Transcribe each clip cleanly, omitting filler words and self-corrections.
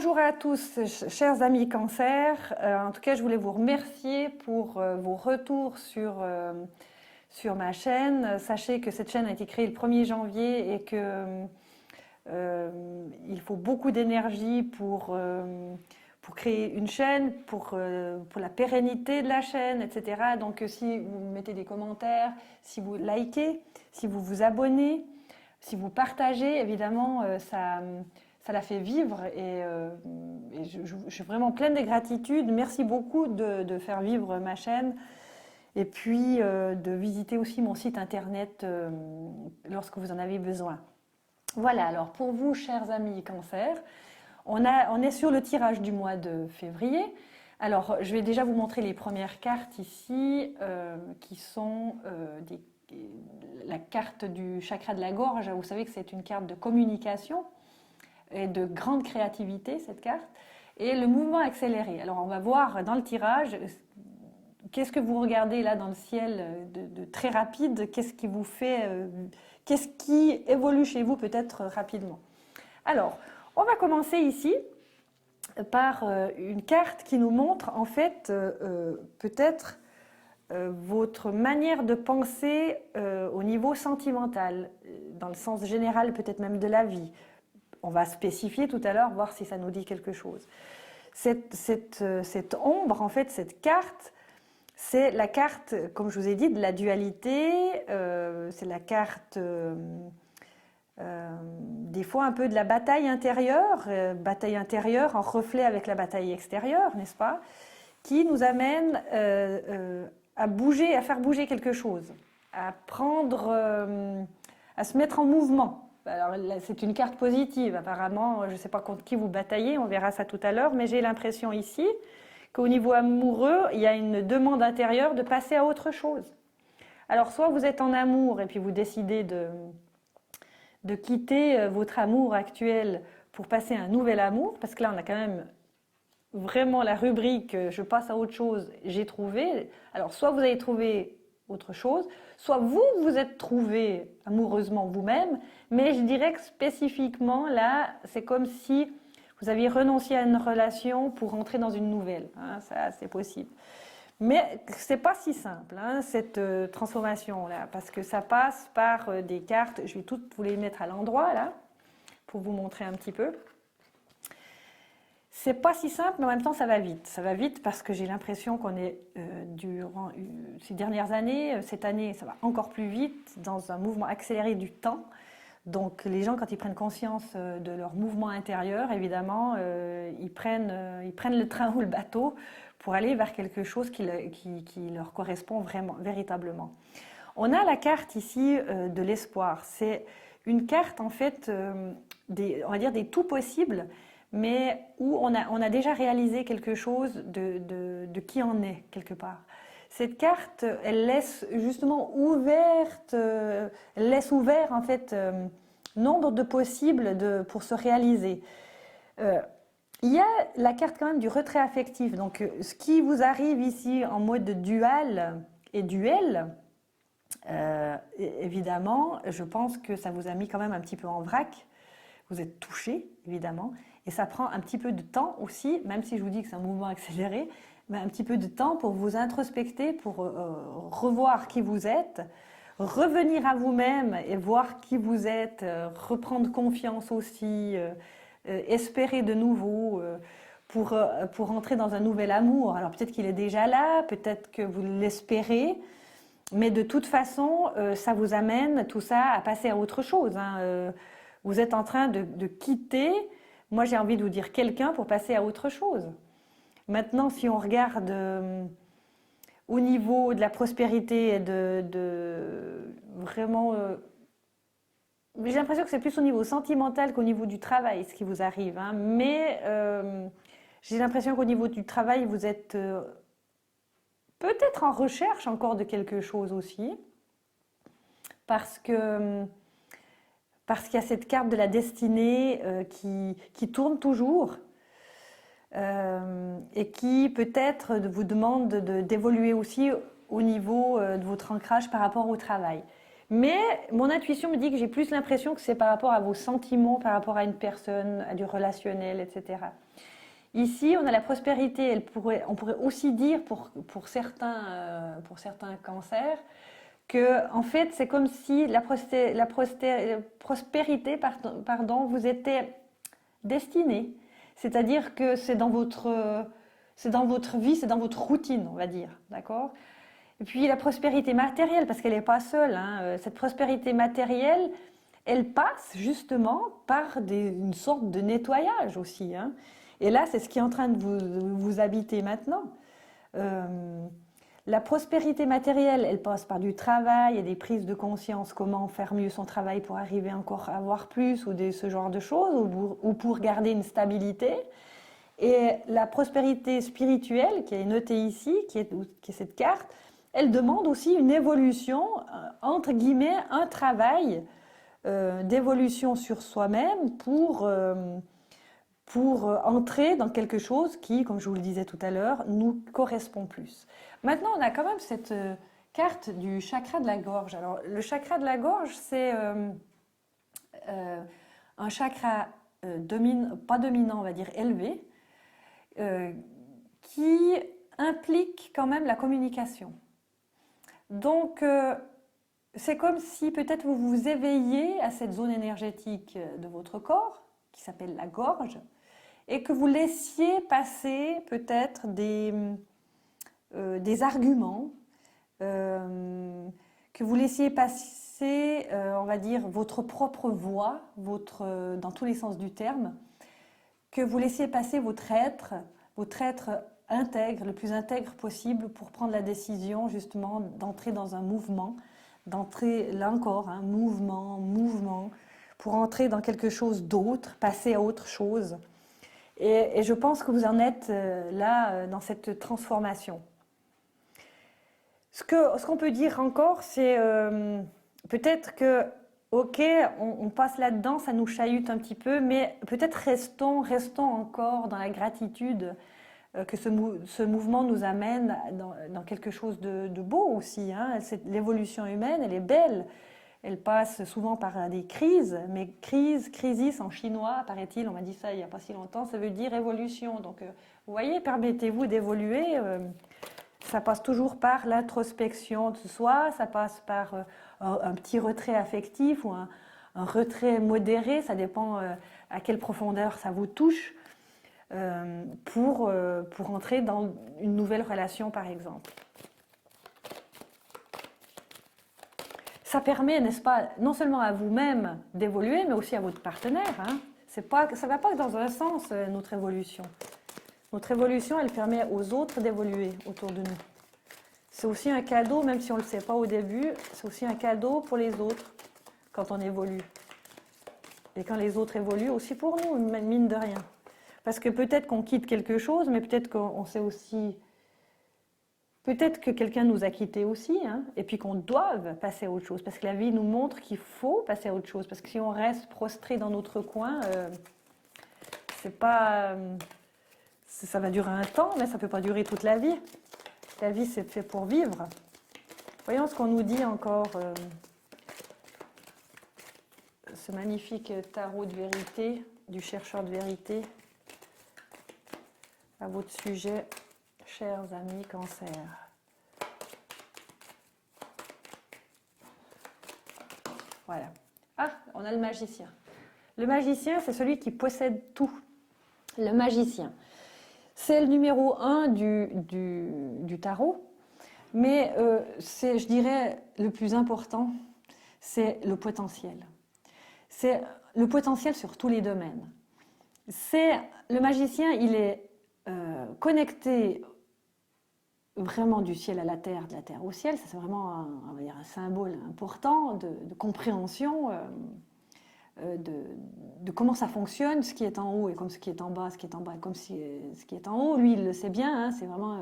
Bonjour à tous, chers amis Cancer. En tout cas, je voulais vous remercier pour vos retours sur ma chaîne. Sachez que cette chaîne a été créée le 1er janvier et que il faut beaucoup d'énergie pour créer une chaîne, pour la pérennité de la chaîne, etc. Donc si vous mettez des commentaires, si vous likez, si vous vous abonnez, si vous partagez, évidemment, ça la fait vivre et je suis vraiment pleine de gratitude. Merci beaucoup de faire vivre ma chaîne et puis de visiter aussi mon site internet lorsque vous en avez besoin. Voilà, alors pour vous, chers amis Cancer, on est sur le tirage du mois de février. Alors, je vais déjà vous montrer les premières cartes ici, qui sont la carte du chakra de la gorge. Vous savez que c'est une carte de communication et de grande créativité, cette carte. Et le mouvement accéléré. Alors, on va voir dans le tirage, qu'est-ce que vous regardez là dans le ciel de très rapide, qu'est-ce qui vous fait, qu'est-ce qui évolue chez vous peut-être rapidement. Alors, on va commencer ici par une carte qui nous montre en fait peut-être votre manière de penser au niveau sentimental, dans le sens général peut-être même de la vie. On va spécifier tout à l'heure, voir si ça nous dit quelque chose. Cette ombre, en fait, cette carte, c'est la carte, comme je vous ai dit, de la dualité, c'est la carte des fois un peu de la bataille intérieure en reflet avec la bataille extérieure, n'est-ce pas, qui nous amène à bouger, à faire bouger quelque chose, à se mettre en mouvement. Alors c'est une carte positive, apparemment, je ne sais pas contre qui vous bataillez, on verra ça tout à l'heure, mais j'ai l'impression ici qu'au niveau amoureux, il y a une demande intérieure de passer à autre chose. Alors soit vous êtes en amour et puis vous décidez de quitter votre amour actuel pour passer à un nouvel amour, parce que là on a quand même vraiment la rubrique je passe à autre chose, j'ai trouvé. Alors soit vous avez trouvé autre chose, soit vous vous êtes trouvé amoureusement vous-même, mais je dirais que spécifiquement là, c'est comme si vous aviez renoncé à une relation pour entrer dans une nouvelle. Hein, ça, c'est possible. Mais c'est pas si simple, hein, cette transformation-là, parce que ça passe par des cartes. Je vais toutes vous les mettre à l'endroit là, pour vous montrer un petit peu. C'est pas si simple, mais en même temps ça va vite. Ça va vite parce que j'ai l'impression qu'on est durant ces dernières années, cette année, ça va encore plus vite dans un mouvement accéléré du temps. Donc les gens, quand ils prennent conscience de leur mouvement intérieur, évidemment, ils prennent le train ou le bateau pour aller vers quelque chose qui leur correspond vraiment, véritablement. On a la carte ici de l'espoir. C'est une carte en fait, on va dire des tout possibles, mais où on a déjà réalisé quelque chose de qui en est quelque part. Cette carte, elle laisse justement ouverte, elle laisse ouvert en fait nombre de possibles pour se réaliser. Il y a la carte quand même du retrait affectif. Donc, ce qui vous arrive ici en mode dual et duel, évidemment, je pense que ça vous a mis quand même un petit peu en vrac. Vous êtes touché, évidemment, et ça prend un petit peu de temps aussi, même si je vous dis que c'est un mouvement accéléré, mais un petit peu de temps pour vous introspecter, pour revoir qui vous êtes, revenir à vous-même et voir qui vous êtes, reprendre confiance aussi, espérer de nouveau pour entrer dans un nouvel amour. Alors peut-être qu'il est déjà là, peut-être que vous l'espérez, mais de toute façon, ça vous amène tout ça à passer à autre chose. Hein. Vous êtes en train de quitter, moi j'ai envie de vous dire quelqu'un pour passer à autre chose. Maintenant, si on regarde au niveau de la prospérité et vraiment... j'ai l'impression que c'est plus au niveau sentimental qu'au niveau du travail, ce qui vous arrive. Hein. Mais j'ai l'impression qu'au niveau du travail, vous êtes peut-être en recherche encore de quelque chose aussi. Parce qu'il y a cette carte de la destinée qui tourne toujours. Et qui peut-être vous demande d'évoluer aussi au niveau de votre ancrage par rapport au travail. Mais mon intuition me dit que j'ai plus l'impression que c'est par rapport à vos sentiments, par rapport à une personne, à du relationnel, etc. Ici, on a la prospérité. On pourrait aussi dire pour certains cancers que, en fait, c'est comme si prospérité, pardon, vous était destinée. C'est-à-dire que c'est dans votre vie, c'est dans votre routine, on va dire, d'accord? Et puis la prospérité matérielle, parce qu'elle n'est pas seule, hein, cette prospérité matérielle, elle passe justement par une sorte de nettoyage aussi, hein. Et là, c'est ce qui est en train de vous habiter maintenant. Euh, la prospérité matérielle, elle passe par du travail et des prises de conscience, comment faire mieux son travail pour arriver encore à avoir plus, ce genre de choses, ou pour garder une stabilité. Et la prospérité spirituelle, qui est notée ici, qui est cette carte, elle demande aussi une évolution, entre guillemets, un travail d'évolution sur soi-même pour entrer dans quelque chose qui, comme je vous le disais tout à l'heure, nous correspond plus. Maintenant, on a quand même cette carte du chakra de la gorge. Alors, le chakra de la gorge, c'est un chakra pas dominant, on va dire élevé, qui implique quand même la communication. Donc, c'est comme si peut-être vous vous éveillez à cette zone énergétique de votre corps, qui s'appelle la gorge, et que vous laissiez passer peut-être des arguments, que vous laissiez passer, on va dire, votre propre voix, dans tous les sens du terme, que vous laissiez passer votre être intègre, le plus intègre possible pour prendre la décision justement d'entrer dans un mouvement, d'entrer là encore, un mouvement, pour entrer dans quelque chose d'autre, passer à autre chose. Et je pense que vous en êtes là, dans cette transformation. Ce qu'on peut dire encore, c'est peut-être que, ok, on passe là-dedans, ça nous chahute un petit peu, mais peut-être restons encore dans la gratitude que ce mouvement nous amène dans quelque chose de beau aussi, hein. L'évolution humaine, elle est belle. Elle passe souvent par des crises, mais crisis en chinois, paraît-il, on m'a dit ça il n'y a pas si longtemps, ça veut dire évolution. Donc, vous voyez, permettez-vous d'évoluer. Ça passe toujours par l'introspection de soi, ça passe par un petit retrait affectif ou un retrait modéré, ça dépend à quelle profondeur ça vous touche, pour entrer dans une nouvelle relation, par exemple. Ça permet, n'est-ce pas, non seulement à vous-même d'évoluer, mais aussi à votre partenaire, hein. Ça ne va pas dans un sens, notre évolution. Notre évolution, elle permet aux autres d'évoluer autour de nous. C'est aussi un cadeau, même si on ne le sait pas au début, c'est aussi un cadeau pour les autres quand on évolue. Et quand les autres évoluent aussi pour nous, mine de rien. Parce que peut-être qu'on quitte quelque chose, mais peut-être qu'on sait aussi... Peut-être que quelqu'un nous a quittés aussi, hein, et puis qu'on doit passer à autre chose. Parce que la vie nous montre qu'il faut passer à autre chose. Parce que si on reste prostré dans notre coin, c'est pas... ça va durer un temps, mais ça ne peut pas durer toute la vie. La vie, c'est fait pour vivre. Voyons ce qu'on nous dit encore. Ce magnifique tarot de vérité, du chercheur de vérité, à votre sujet, chers amis Cancer. Voilà. Ah, on a le magicien. Le magicien, c'est celui qui possède tout. Le magicien. C'est le numéro 1 du tarot, mais c'est, je dirais, le plus important, c'est le potentiel. C'est le potentiel sur tous les domaines. Le magicien, il est connecté vraiment du ciel à la terre, de la terre au ciel. Ça, c'est vraiment on va dire un symbole important de compréhension de comment ça fonctionne, ce qui est en haut et comme ce qui est en bas, ce qui est en bas et comme ce qui est en haut. Lui, il le sait bien, hein, c'est vraiment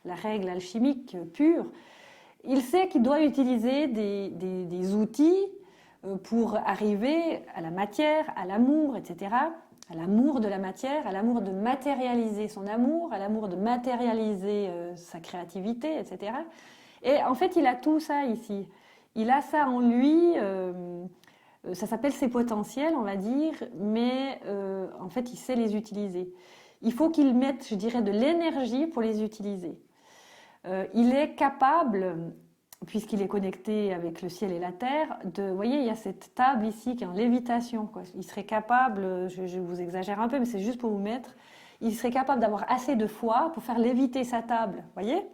la règle alchimique pure. Il sait qu'il doit utiliser des outils pour arriver à la matière, à l'amour, etc., à l'amour de la matière, à l'amour de matérialiser son amour, à l'amour de matérialiser sa créativité, etc. Et en fait, il a tout ça ici. Il a ça en lui, ça s'appelle ses potentiels, on va dire, mais en fait, il sait les utiliser. il faut qu'il mette, je dirais, de l'énergie pour les utiliser. Il est capable, puisqu'il est connecté avec le ciel et la terre, vous voyez, il y a cette table ici qui est en lévitation, quoi. Il serait capable, je vous exagère un peu, mais c'est juste pour vous mettre, il serait capable d'avoir assez de foi pour faire léviter sa table, voyez.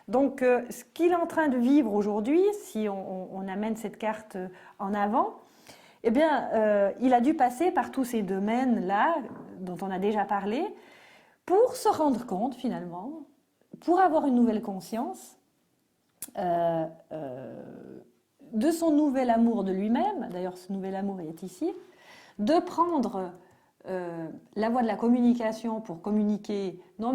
Donc, ce qu'il est en train de vivre aujourd'hui, si on amène cette carte en avant, eh bien, il a dû passer par tous ces domaines-là, dont on a déjà parlé, pour se rendre compte, finalement, pour avoir une nouvelle conscience de son nouvel amour de lui-même, d'ailleurs ce nouvel amour est ici, de prendre la voie de la communication pour communiquer, non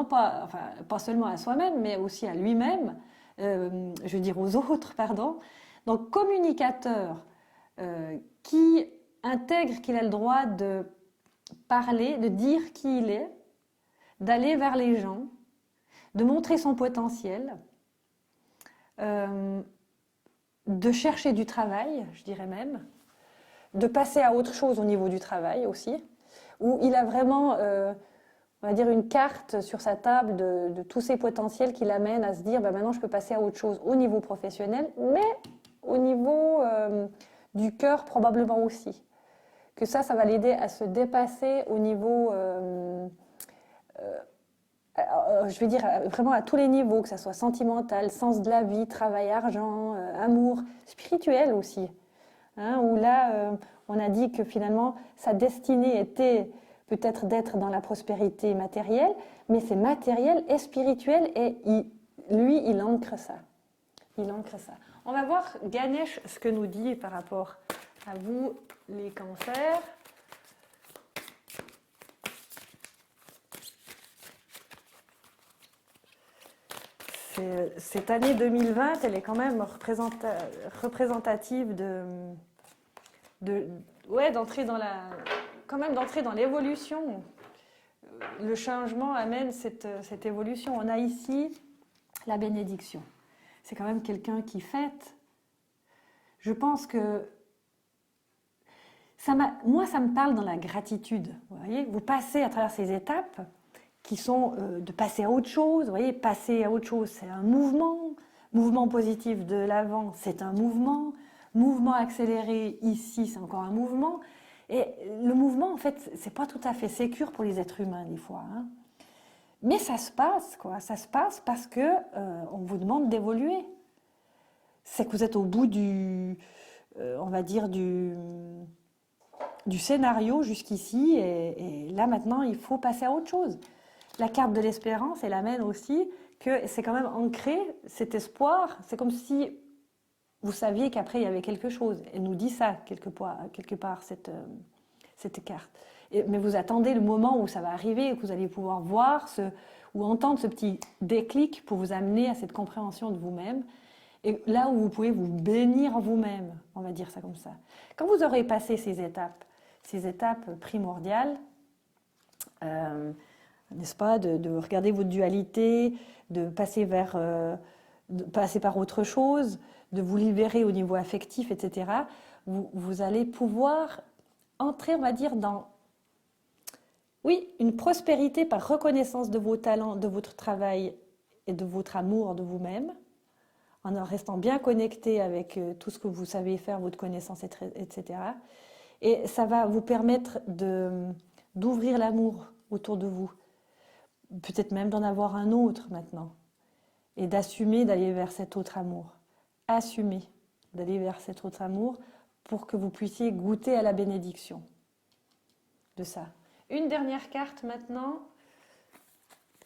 pas, enfin, pas seulement à soi-même, mais aussi à lui-même, je veux dire aux autres, pardon. Donc communicateur qui intègre qu'il a le droit de parler, de dire qui il est, d'aller vers les gens, de montrer son potentiel, de chercher du travail, je dirais même, de passer à autre chose au niveau du travail aussi, où il a vraiment, on va dire, une carte sur sa table de tous ses potentiels qui l'amènent à se dire, ben maintenant je peux passer à autre chose au niveau professionnel, mais au niveau du cœur probablement aussi. Que ça va l'aider à se dépasser au niveau, je vais dire vraiment à tous les niveaux, que ça soit sentimental, sens de la vie, travail, argent, amour, spirituel aussi. Hein, où là, on a dit que finalement, sa destinée était peut-être d'être dans la prospérité matérielle, mais c'est matériel et spirituel, et lui, il ancre ça. Il ancre ça. On va voir, Ganesh, ce que nous dit par rapport à vous, les cancers. Cette année 2020, elle est quand même représentative d'entrer dans d'entrer dans l'évolution. Le changement amène cette évolution. On a ici la bénédiction. C'est quand même quelqu'un qui fête. Je pense que moi, ça me parle dans la gratitude. Vous voyez, vous passez à travers ces étapes qui sont de passer à autre chose. Vous voyez, passer à autre chose, c'est un mouvement positif de l'avant, c'est un mouvement accéléré ici, c'est encore un mouvement. Et le mouvement, en fait, c'est pas tout à fait sécure pour les êtres humains des fois. Hein. Mais ça se passe, quoi. Ça se passe parce que on vous demande d'évoluer. C'est que vous êtes au bout on va dire du scénario jusqu'ici, et là maintenant, il faut passer à autre chose. La carte de l'espérance, elle amène aussi que c'est quand même ancré, cet espoir, c'est comme si vous saviez qu'après il y avait quelque chose. Elle nous dit ça quelque part cette carte. Mais vous attendez le moment où ça va arriver, où vous allez pouvoir voir ou entendre ce petit déclic pour vous amener à cette compréhension de vous-même. Et là où vous pouvez vous bénir vous-même, on va dire ça comme ça. Quand vous aurez passé ces étapes primordiales, n'est-ce pas, de regarder votre dualité, de passer par autre chose, de vous libérer au niveau affectif, etc., vous allez pouvoir entrer, on va dire, dans, oui, une prospérité par reconnaissance de vos talents, de votre travail et de votre amour de vous-même, en restant bien connecté avec tout ce que vous savez faire, votre connaissance, etc. Et ça va vous permettre d'ouvrir l'amour autour de vous, peut-être même d'en avoir un autre maintenant, et d'assumer d'aller vers cet autre amour. Assumer d'aller vers cet autre amour pour que vous puissiez goûter à la bénédiction de ça. Une dernière carte maintenant,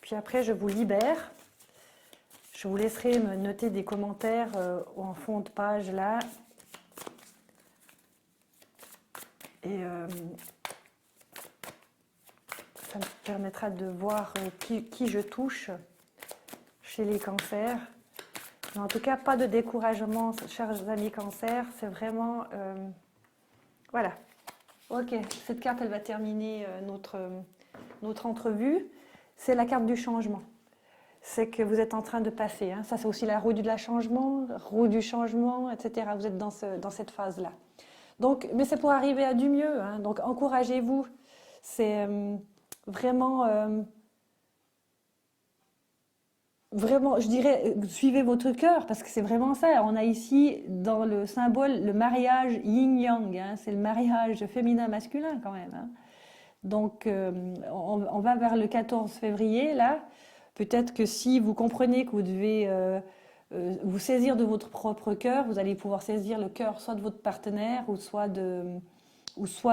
puis après je vous libère. Je vous laisserai me noter des commentaires en fond de page là. Et ça me permettra de voir qui je touche chez les cancers. Mais en tout cas, pas de découragement, chers amis cancers. C'est vraiment... voilà. Ok, cette carte, elle va terminer notre entrevue. C'est la carte du changement. C'est que vous êtes en train de passer. Hein. Ça, c'est aussi la roue du changement, etc. Vous êtes dans cette phase-là. Donc, mais c'est pour arriver à du mieux. Hein. Donc, encouragez-vous. vraiment, vraiment, je dirais, suivez votre cœur, parce que c'est vraiment ça. On a ici, dans le symbole, le mariage yin-yang, hein, c'est le mariage féminin-masculin quand même, hein. Donc, on va vers le 14 février, là. Peut-être que si vous comprenez que vous devez vous saisir de votre propre cœur, vous allez pouvoir saisir le cœur soit de votre partenaire ou soit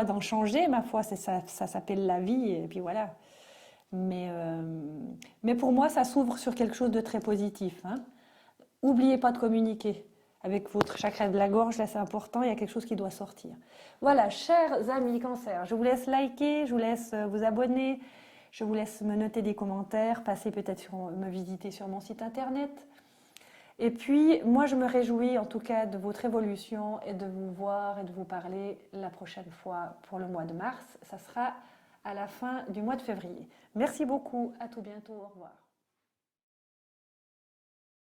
d'en changer, ma foi, ça s'appelle la vie, et puis voilà. Mais, euh, mais pour moi, ça s'ouvre sur quelque chose de très positif, hein. Oubliez pas de communiquer avec votre chakra de la gorge, là c'est important, il y a quelque chose qui doit sortir. Voilà, chers amis cancer, je vous laisse liker, je vous laisse vous abonner, je vous laisse me noter des commentaires, passer peut-être me visiter sur mon site internet. Et puis, moi je me réjouis en tout cas de votre évolution et de vous voir et de vous parler la prochaine fois pour le mois de mars. Ça sera à la fin du mois de février. Merci beaucoup, à tout bientôt, au revoir.